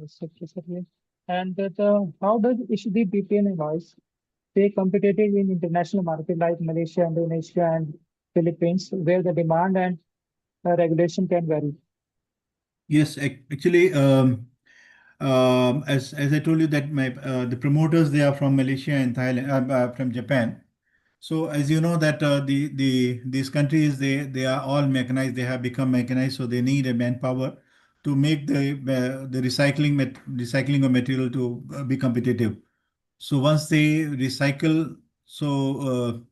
Yes, exactly. And that, how does HD BPN invoice stay competitive in international market like Malaysia, Indonesia, and Philippines, where the demand and regulation can vary? Yes, actually, as I told you that my the promoters they are from Malaysia and Thailand, from Japan. So as you know that the these countries they are all mechanized. They have become mechanized, so they need a manpower to make the recycling of material to be competitive. So once they recycle, so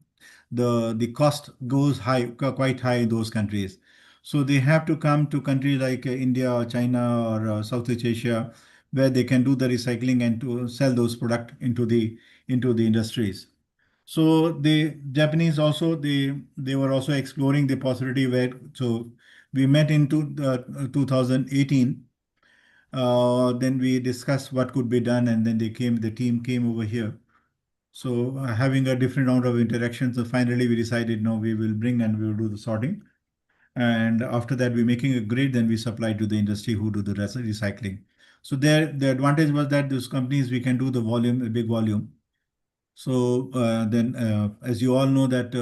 the cost goes high, quite high in those countries. So they have to come to countries like India or China or Southeast Asia, where they can do the recycling and to sell those product into the industries. So the Japanese also they were also exploring the possibility where so we met into 2018. Then we discussed what could be done, and then the team came over here. So having a different round of interactions, so finally we decided no, we will bring and we will do the sorting. And after that, we're making a grade, then we supply to the industry who do the recycling. So there, the advantage was that those companies we can do the volume, a big volume. So then, as you all know, that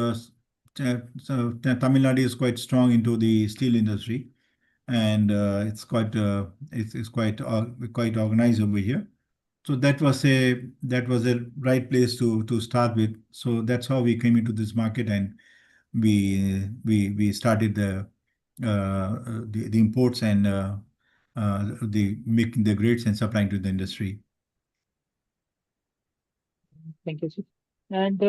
Tamil Nadu is quite strong into the steel industry, and it's quite organized over here. So that was a right place to start with. So that's how we came into this market, and we started the imports and the making the grades and supplying to the industry. Thank you, sir. And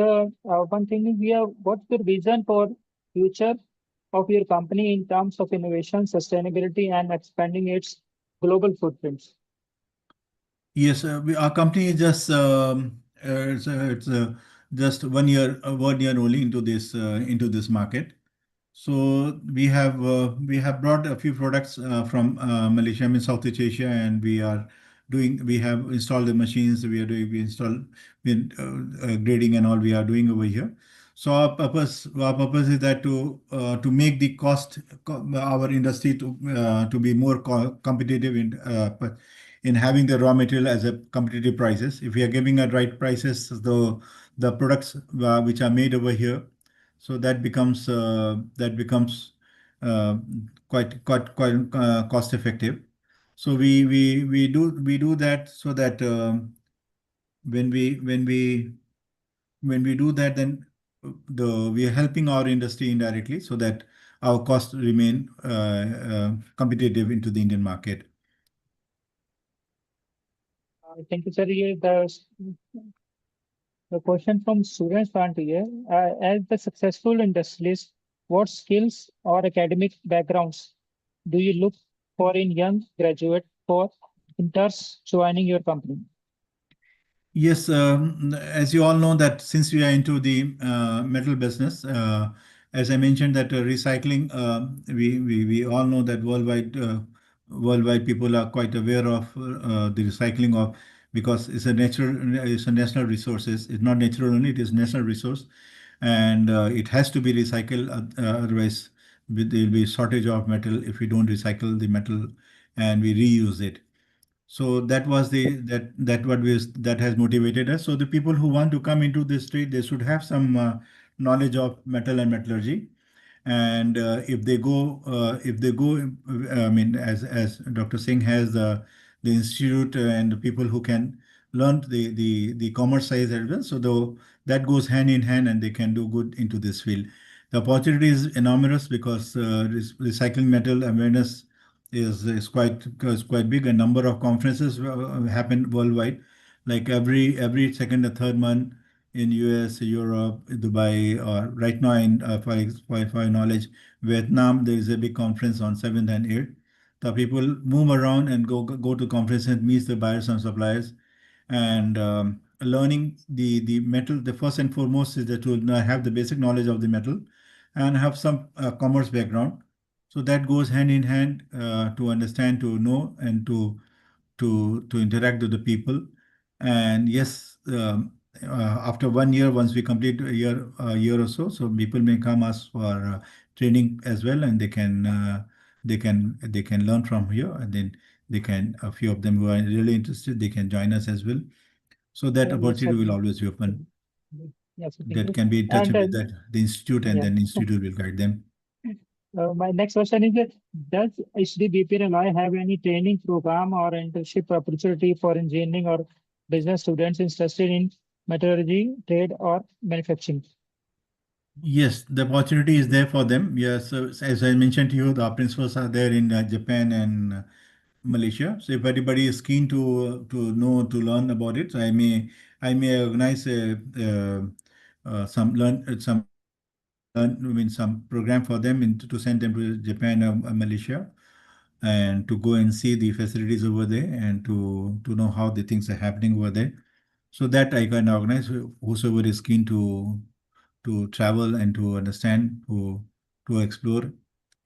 one thing is, what's your vision for future of your company in terms of innovation, sustainability, and expanding its global footprints? Yes, our company is just it's just 1 year only into this market. So we have brought a few products from Malaysia, I mean Southeast Asia, and we have installed the machines. We install grading and all we are doing over here. So our purpose is that to make the our industry to be more competitive in having the raw material as a competitive prices. If we are giving a right prices, the products which are made over here, so that becomes uh, quite cost effective. So we do that so that when we do that, then we are helping our industry indirectly so that our costs remain competitive into the Indian market. Thank you, sir. The question from students want to hear, as the successful industrialist, what skills or academic backgrounds do you look for in young graduate for interns joining your company? Yes, as you all know that since we are into the metal business, as I mentioned that recycling, we all know that worldwide people are quite aware of the recycling of because it's a national resources. It's not natural only, it is national resource, and it has to be recycled. Otherwise, there will be shortage of metal if we don't recycle the metal and we reuse it. So that was that has motivated us. So the people who want to come into this trade, they should have some knowledge of metal and metallurgy. And if they go, I mean, as Dr. Singh has the institute and the people who can learn the commerce side as well. So though that goes hand in hand, and they can do good into this field. The opportunity is enormous because recycling metal awareness is quite big. A number of conferences happen worldwide, like every second or third month in US, Europe, Dubai, or right now in for your knowledge, Vietnam. There is a big conference on 7th and 8th. The people move around and go to conferences, meet the buyers and suppliers, and learning the metal. The first and foremost is that to have the basic knowledge of the metal and have some commerce background. So that goes hand in hand to understand, to know, and to interact with the people. And yes, after 1 year, once we complete a year or so, so people may come us for training as well, and they can learn from here, and then they can, a few of them who are really interested, they can join us as well. So that Yes, opportunity will certainly. always be open. Yes, That certainly. can be in touch And with that the institute, and yeah, then institute will guide them. my next question is that does HDBPRLI have any training program or internship opportunity for engineering or business students interested in metallurgy, trade, or manufacturing? Yes, the opportunity is there for them. Yes, so as I mentioned to you, the principals are there in Japan and Malaysia. So if anybody is keen to know, to learn about it, so I may organize some some program for them to send them to Japan or Malaysia, and to go and see the facilities over there, and to know how the things are happening over there. So that I can organize whosoever is keen to travel and to understand, to explore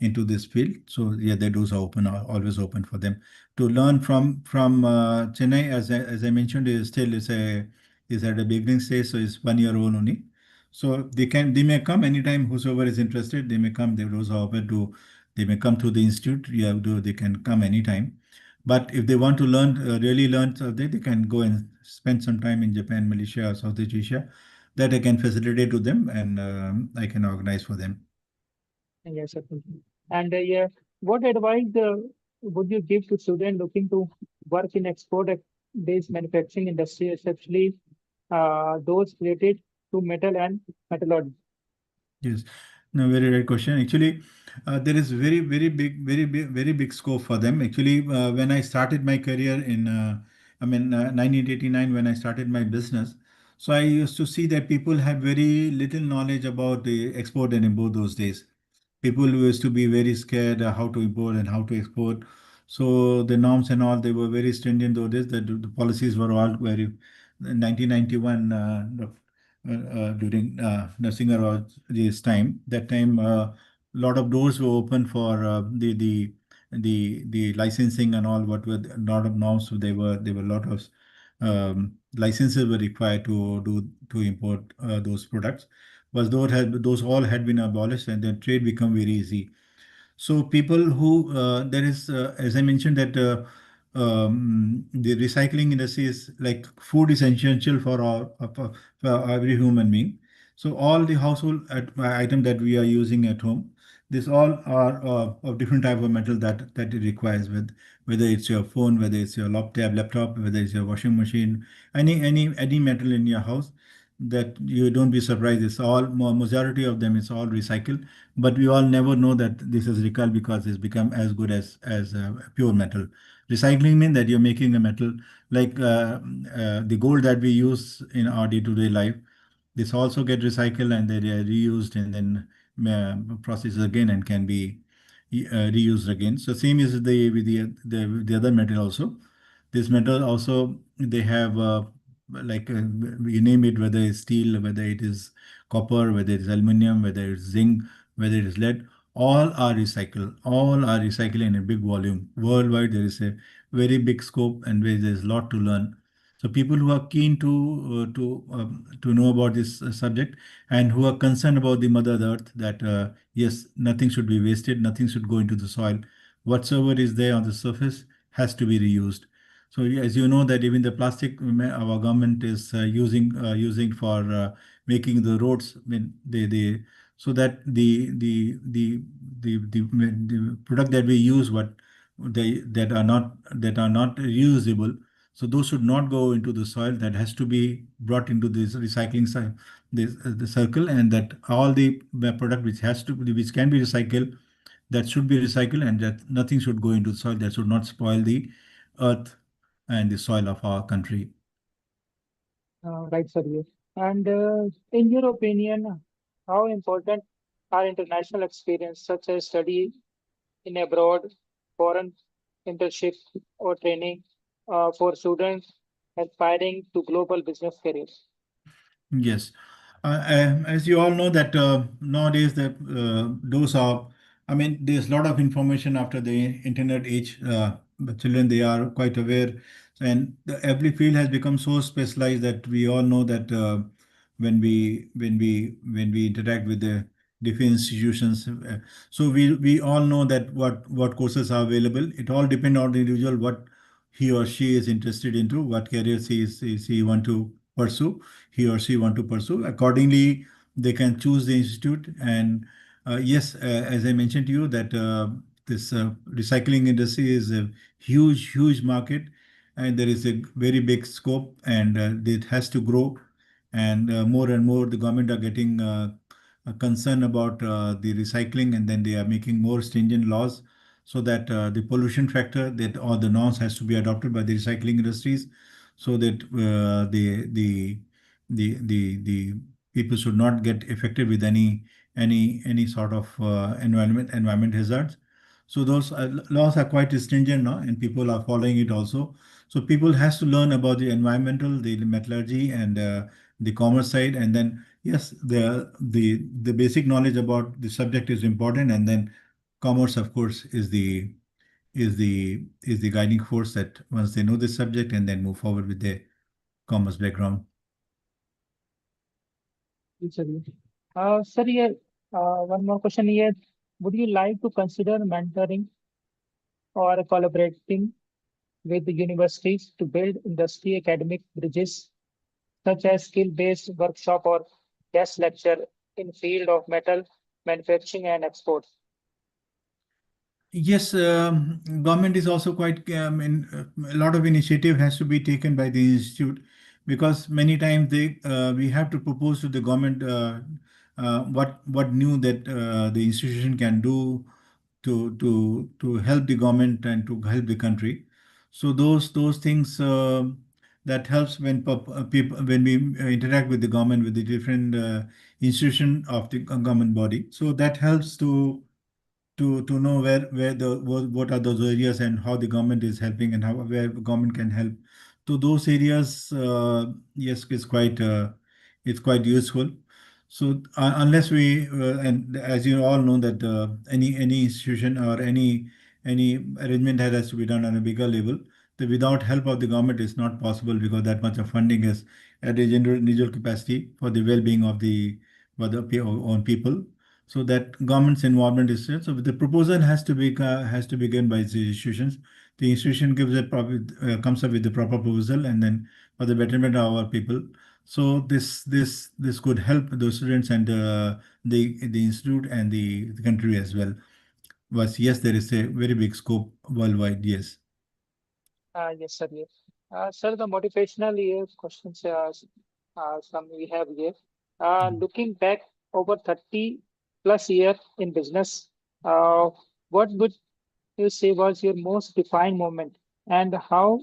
into this field. So yeah, the doors are open, are always open for them to learn from Chennai. As I mentioned, is still is at a beginning stage, so it's 1 year old only. So they may come anytime. Whosoever is interested, they may come. The doors are open to. They may come to the institute. Yeah, they can come anytime. But if they want to learn, really learn, so they can go and spend some time in Japan, Malaysia, or Southeast Asia, that I can facilitate to them, and I can organize for them. Yes, certainly. And yeah, what advice would you give to students looking to work in export-based manufacturing industry, especially those related to metal and metallurgy? Yes, no, very right question. Actually, there is very big scope for them. Actually, when I started my career in, 1989, when I started my business, so I used to see that people have very little knowledge about the export and import those days. People used to be very scared how to import and how to export. So the norms and all, they were very stringent those days. That the policies were all very. In 1991, during Narsinga Raw's time, that time a lot of doors were open for the licensing and all. What were a lot of norms? So there were a lot of licenses were required to import those products, but those all had been abolished, and the trade become very easy. So people who there is, as I mentioned, that the recycling industry is like food is essential for every human being. So all the household item that we are using at home, this all are of different type of metal that it requires. With whether it's your phone, whether it's your laptop, whether it's your washing machine, any metal in your house, that you don't be surprised. It's all majority of them is all recycled, but we all never know that this is recall because it's become as good as pure metal. Recycling means that you're making a metal like the gold that we use in our day-to-day life. This also get recycled, and they are reused, and then processed again, and can be reused again. So same is the other metal also. This metal also, they have like you name it, whether it's steel, whether it is copper, whether it's aluminum, whether it's zinc, whether it is lead, all are recycled. All are recycled in a big volume. Worldwide, there is a very big scope, and where there is a lot to learn. So people who are keen to know about this subject, and who are concerned about the Mother Earth, that yes, nothing should be wasted, nothing should go into the soil. Whatsoever is there on the surface has to be reused. So as you know that even the plastic, our government is using for making the roads. I mean, they so that the product that we use, what they that are not reusable, so those should not go into the soil. That has to be brought into this recycling the circle, and that all the product which can be recycled, that should be recycled, and that nothing should go into the soil, that should not spoil the earth and the soil of our country. Right, Sarvesh. And in your opinion, how important are international experience such as study in abroad, foreign internship or training for students aspiring to global business careers? Yes. As you all know that nowadays that those are, I mean, there's a lot of information after the internet age. The children, they are quite aware, and every field has become so specialized that we all know that when we interact with different institutions. So we all know that what courses are available. It all depends on the individual what he or she is interested into, what careers he want to pursue, he or she want to pursue. Accordingly, they can choose the institute. And yes, as I mentioned to you, that this recycling industry is a huge market, and there is a very big scope, and it has to grow. And more and more, the government are getting concerned about the recycling, and then they are making more stringent laws so that the pollution factor that or the norms has to be adopted by the recycling industries, so that the people should not get affected with any sort of environment hazards. So those laws are quite stringent now, and people are following it also. So people has to learn about the environmental, the metallurgy, and the commerce side, and then yes, the basic knowledge about the subject is important, and then commerce, of course, is the guiding force that once they know the subject and then move forward with their commerce background. Sir, sir, yeah, one more question here. Would you like to consider mentoring or collaborating with the universities to build industry academic bridges, such as skill-based workshop or guest lecture in field of metal manufacturing and export? Yes, government is also quite, a lot of initiative has to be taken by the institute, because many times we have to propose to the government what new that the institution can do to help the government and to help the country. So those things that helps when people when we interact with the government, with the different institution of the government body. So that helps to know where the what are those areas and how the government is helping, and how where government can help. So those areas, yes, it's quite useful. So unless we and as you all know that any institution or any arrangement has to be done on a bigger level. The without help of the government is not possible, because that much of funding is at a individual capacity for the well-being of the own people. So that government's involvement is there. So the proposal has to be given by the institutions. The institution gives a proper comes up with the proper proposal, and then for the betterment of our people. So this could help those students and the institute and the country as well. But yes, there is a very big scope worldwide. Yes. Yes, sir. Yes. Sir, the motivational questions some we have here. Looking back over 30 plus year in business, what would you say was your most defined moment, and how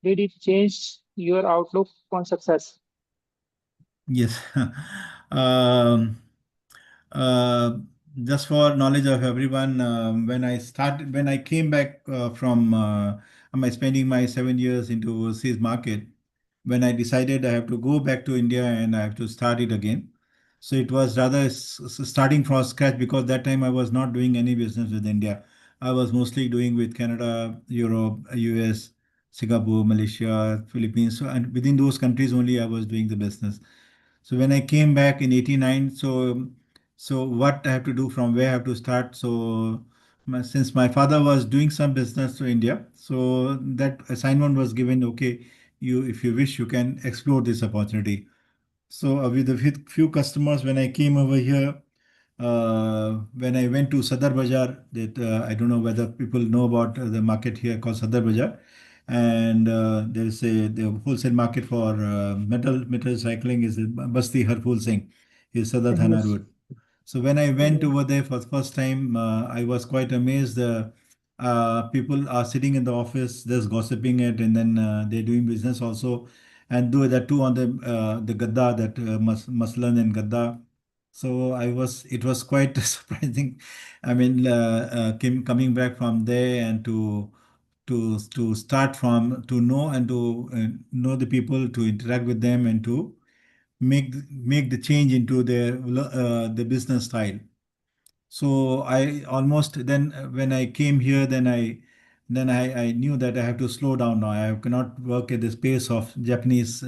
did it change your outlook on success? Yes. um, Uh, just for knowledge of everyone, when I came back from my spending my 7 years into overseas market, when I decided I have to go back to India and I have to start it again. So it was rather starting from scratch, because that time I was not doing any business with India. I was mostly doing with Canada, Europe, US, Singapore, Malaysia, Philippines. So, and within those countries only I was doing the business. So when I came back in '89, so what I have to do, from where I have to start. So since my father was doing some business to India, so that assignment was given. Okay, you if you wish, you can explore this opportunity. So with a few customers, when I came over here, when I went to Sadar Bazaar, that I don't know whether people know about the market here called Sadar Bazaar, and there is the wholesale market for metal recycling is Basti Harpul Singh, is Sadar Thana Yes. Road. So when I went over there for the first time, I was quite amazed. People are sitting in the office, just gossiping it, and then they're doing business also, and do that too on the Gadda, that Maslan and Gadda. So it was quite surprising. I mean, coming back from there and to start from to know and to know the people, to interact with them, and to make the change into the business style. So I almost then when I came here, then I knew that I have to slow down now. I cannot work at this pace of Japanese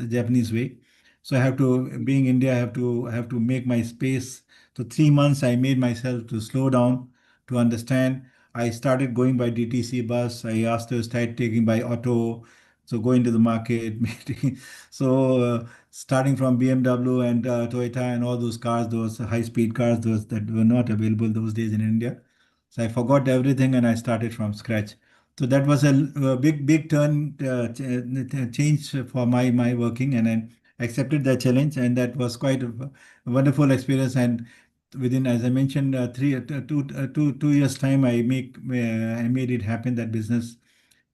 way. So I have to, being India, I have to make my space. So 3 months I made myself to slow down, to understand. I started going by DTC bus. I asked to start taking by auto. So going to the market, meeting. So starting from BMW and Toyota and all those cars, those high-speed cars, those that were not available those days in India. So I forgot everything and I started from scratch. So that was a big turn change for my working, and I accepted that challenge, and that was quite a wonderful experience. And within, as I mentioned, 2 years time, I made it happen. That business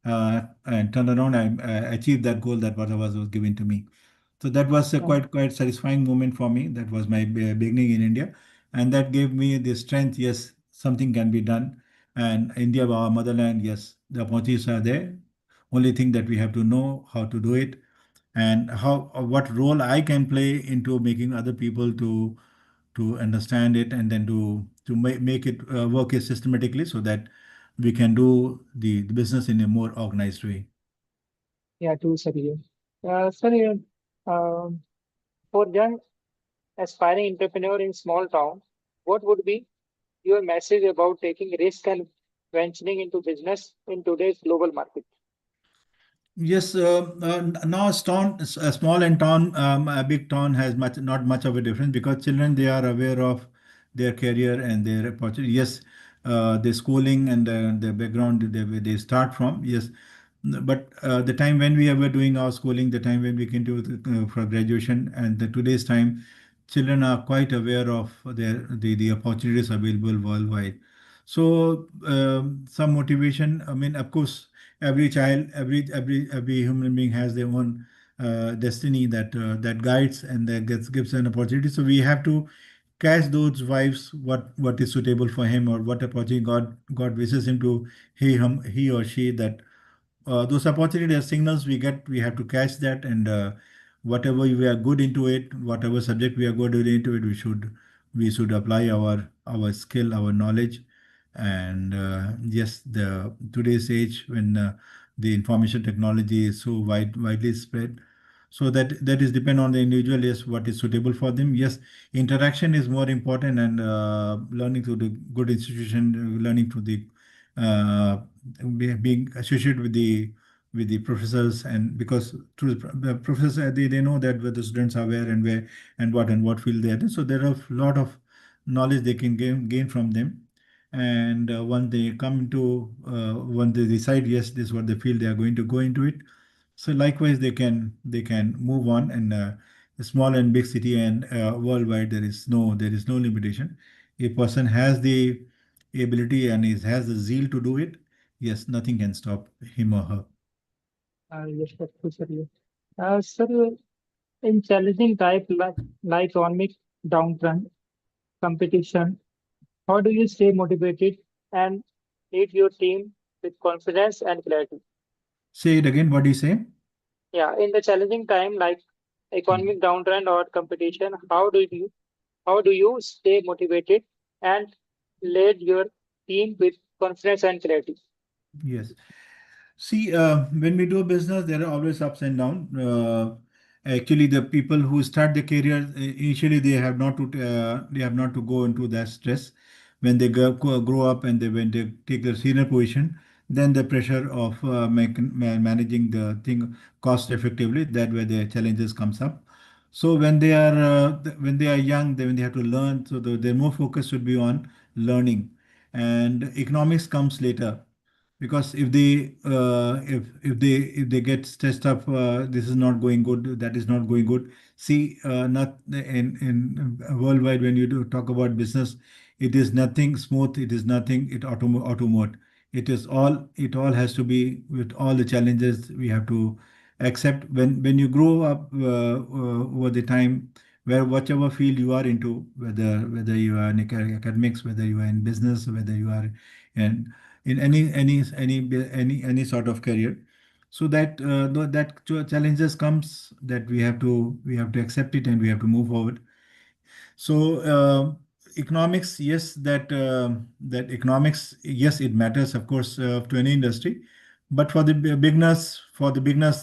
and turned around. I achieved that goal that whatever was given to me. So that was a Uh, quite satisfying moment for me. That was my beginning in India, and that gave me the strength. Yes, something can be done, and India, our motherland. Yes, the opportunities are there. Only thing that we have to know how to do it, and how what role I can play into making other people to understand it, and then to make it work systematically, so that we can do the business in a more organized way. yeah, too, Sir. Sir, um, for young aspiring entrepreneur in small town, what would be your message about taking risk and venturing into business in today's global market? Yes, now a small and town, a big town has not much of a difference, because children, they are aware of their career and their opportunity. Yes, the schooling and the background they start from. Yes, but the time when we were doing our schooling, the time when we came to for graduation, and today's time, children are quite aware of the opportunities available worldwide. So some motivation. I mean, of course, every child, every human being has their own destiny that guides and that gives an opportunity. So we have to catch those vibes, what is suitable for him, or what opportunity God wishes him to, he or she, that those opportunity as signals we get, we have to catch that, and whatever we are good into it, whatever subject we are good into it, we should apply our skill, our knowledge. And yes, the today's age, when the information technology is so widely spread, so that is depend on the individual. Yes, what is suitable for them. Yes, interaction is more important, and learning through the good institution, learning through the uh, being associated with the professors, and because through the professors, they know that where the students are where and where and what field they are in. So there are a lot of knowledge they can gain from them. And once they come into once they decide, yes, this is what they feel, they are going to go into it. So likewise, they can move on, and small and big city and worldwide, there is no limitation. A person has the ability and has the zeal to do it. Yes, nothing can stop him or her. Yes, that's true, Sir. Sir, in challenging type like economic downturn, competition, how do you stay motivated and lead your team with confidence and clarity? Say it again. What do you say? Yeah, in the challenging time like economic downturn or competition, how do you stay motivated and lead your team with confidence and clarity? Yes. See, when we do business, there are always ups and downs. Actually, the people who start the career initially, they have not to go into that stress. When they grow up, and when they take the senior position, then the pressure of managing the thing cost effectively, that where the challenges comes up. So when they are young, when they have to learn, so their more focus should be on learning, and economics comes later. Because if they get stressed up, this is not going good, that is not going good. See, not in worldwide, when you do talk about business, it is nothing smooth, it is nothing it automate. It all has to be with all the challenges we have to accept. When you grow up over the time, where whichever field you are into, whether you are in academics, whether you are in business, whether you are in any sort of career, so that challenges comes, that we have to accept it, and we have to move forward. So economics, yes, that economics, yes, it matters, of course, to any industry. But for the beginners,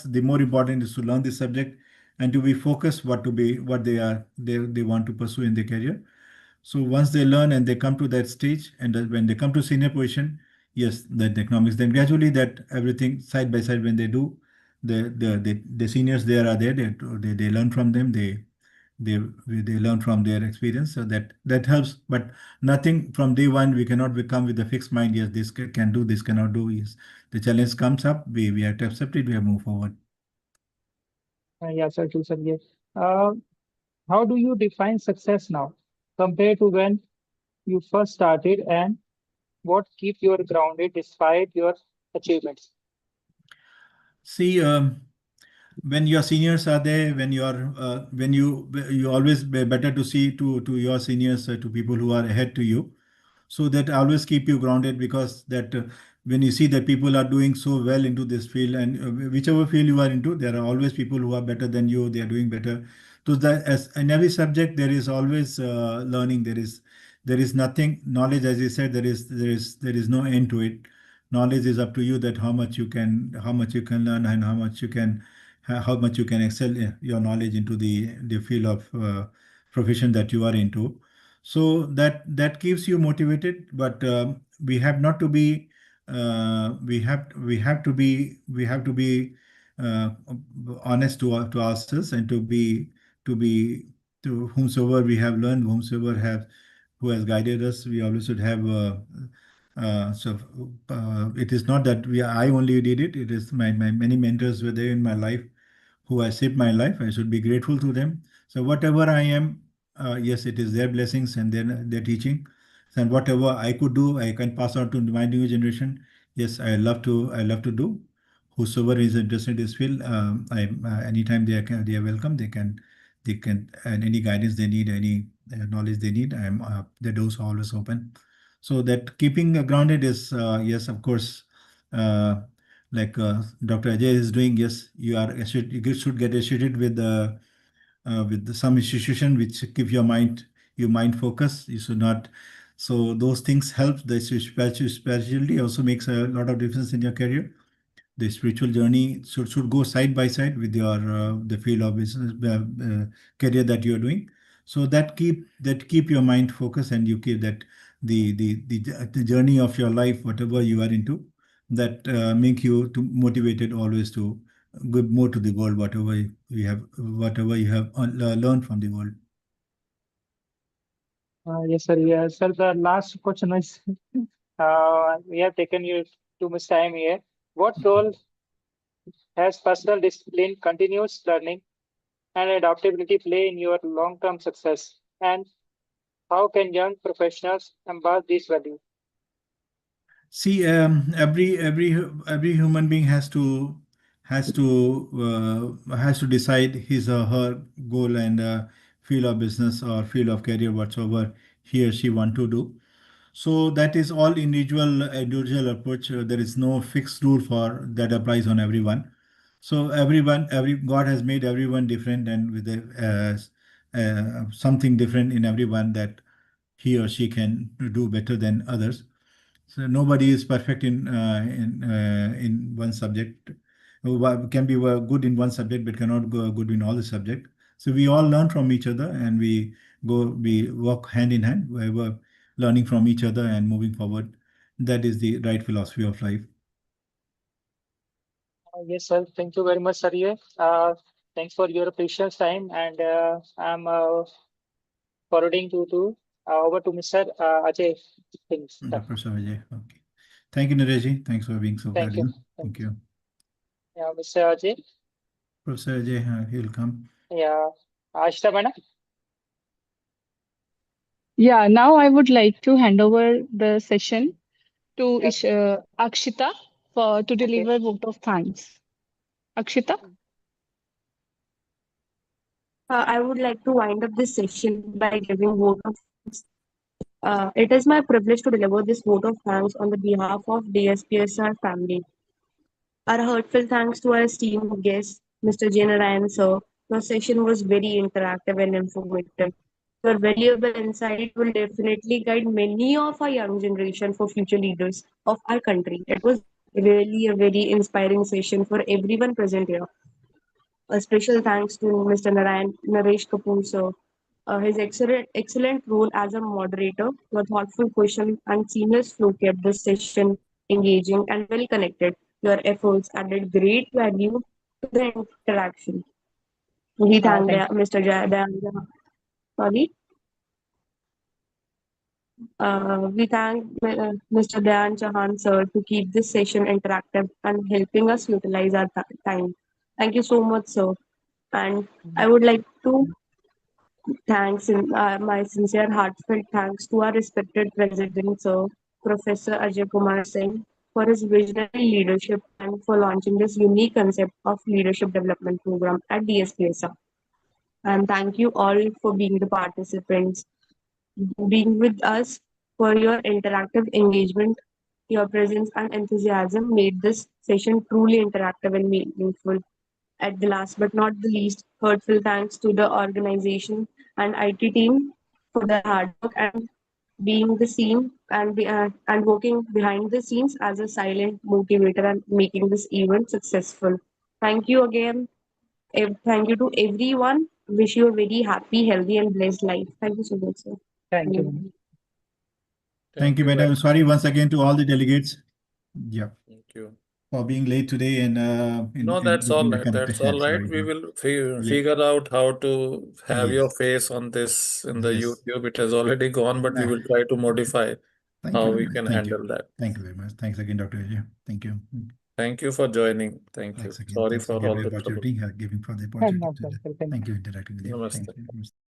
the more important is to learn the subject, and to be focused what they want to pursue in their career. So once they learn and they come to that stage, and when they come to senior position, yes, that the economics. Then gradually that everything side by side when they do, the seniors there are there. They learn from them. They learn from their experience. So that helps. But nothing from day one. We cannot become with a fixed mind. Yes, this can do. This cannot do. Yes, the challenge comes up. We have to accept it. We have to move forward. Yeah, certainly, sir. Yeah. Uh, how do you define success now compared to when you first started, and what keep you grounded despite your achievements? See, when your seniors are there, when you always better to see to your seniors, to people who are ahead to you, so that always keep you grounded, because that when you see that people are doing so well into this field, and whichever field you are into, there are always people who are better than you. They are doing better. So that as in every subject, there is always learning. There is nothing knowledge, as you said. There is no end to it. Knowledge is up to you, that how much you can learn, and how much you can excel your knowledge into the field of profession that you are into. So that keeps you motivated. But we have not to be we have to be uh, honest to ourselves, and to be to whomsoever we have learned, whomsoever have who has guided us. We always should have so it is not that I only did it. It is my many mentors were there in my life, who has shaped my life. I should be grateful to them. So whatever I am, yes, it is their blessings and their teaching. And whatever I could do, I can pass on to my new generation. Yes, I love to do. Whosoever is interested in this field, anytime they are welcome. They can and any guidance they need, any knowledge they need. The doors are always open. So that keeping grounded is, yes, of course. Uh, like Dr. Ajay is doing. Yes, you should get associated with some institution which keep your mind focused. You should not. So those things help. The spirituality also makes a lot of difference in your career. The spiritual journey should go side by side with your the field of business career that you're doing. So that keep your mind focused, and you keep that the journey of your life, whatever you are into, that make you to motivated always to give more to the world, whatever you have learned from the world. Yes, sir. Yeah, sir. The last question is, we have taken you too much time here. What role has personal discipline, continuous learning, and adaptability play in your long-term success? And how can young professionals embody these values? See, every human being has to decide his or her goal, and field of business or field of career, whatsoever he or she want to do. So that is all individual approach. There is no fixed rule for that applies on everyone. So every God has made everyone different, and with something different in everyone, that he or she can do better than others. So nobody is perfect in one subject. Can be good in one subject, but cannot go good in all the subject. So we all learn from each other, and we work hand in hand. We're learning from each other and moving forward. That is the right philosophy of life. Yes, sir. Thank you very much, sir. Yeah. Thanks for your precious time, and I'm forwarding over to Mr. Ajay Singh, sir. Professor Ajay. Okay. Thank you, Nareji. Thanks for being so Thank you. valuable. Thank you. Yeah, Mr. Ajay. Professor Ajay, he'll come. Yeah, Ashita madam. Yeah, now I would like to hand over the session to Yes. Akshita for to Okay. deliver vote of thanks. Akshita? I would like to wind up this session by giving vote of thanks. It is my privilege to deliver this vote of thanks on the behalf of DSPSR family. Our heartfelt thanks to our esteemed guest, Mr. J. Narayan sir. Your session was very interactive and informative. Your valuable insight will definitely guide many of our young generation for future leaders of our country. It was really a very inspiring session for everyone present here. A special thanks to Mr. Naresh Kapoor, sir. His excellent role as a moderator, your thoughtful question and seamless flow kept this session engaging and well connected. Your efforts added great value to the interaction. We thank Thank Mr. Sorry. We thank Mr. Dayan Chauhan, sir, to keep this session interactive and helping us utilize our time. Thank you so much, sir. And I would like to thanks my sincere heartfelt thanks to our respected president, sir, Professor Ajay Kumar Singh, for his visionary leadership and for launching this unique concept of leadership development program at DSPSR. And thank you all for being the participants, being with us, for your interactive engagement. Your presence and enthusiasm made this session truly interactive and meaningful. At the last but not the least, heartfelt thanks to the organization and IT team for their hard work and being the scene and working behind the scenes as a silent motivator and making this event successful. Thank you again. Thank you to everyone. Wish you a very happy, healthy, and blessed life. Thank you so much, sir. Thank you. Thank you, madam. Sorry once again to all the delegates. Yeah, Thank you. for being late today and No, that's all right. connected. That's all right. Sorry. We will Yeah. figure out how to have your Yes. face on this in the Yes. YouTube. It has already gone, but we will try to modify Thank how you very we much. can Thank you. handle that. Thank you very much. Thanks again, Dr. Ajay. Thank you. Thank you for joining. Thank you. Thanks again. Sorry Thanks for for all giving the trouble. opportunity, giving for the No opportunity. problem. Thank you, interacting with you. Namaste. Thank you.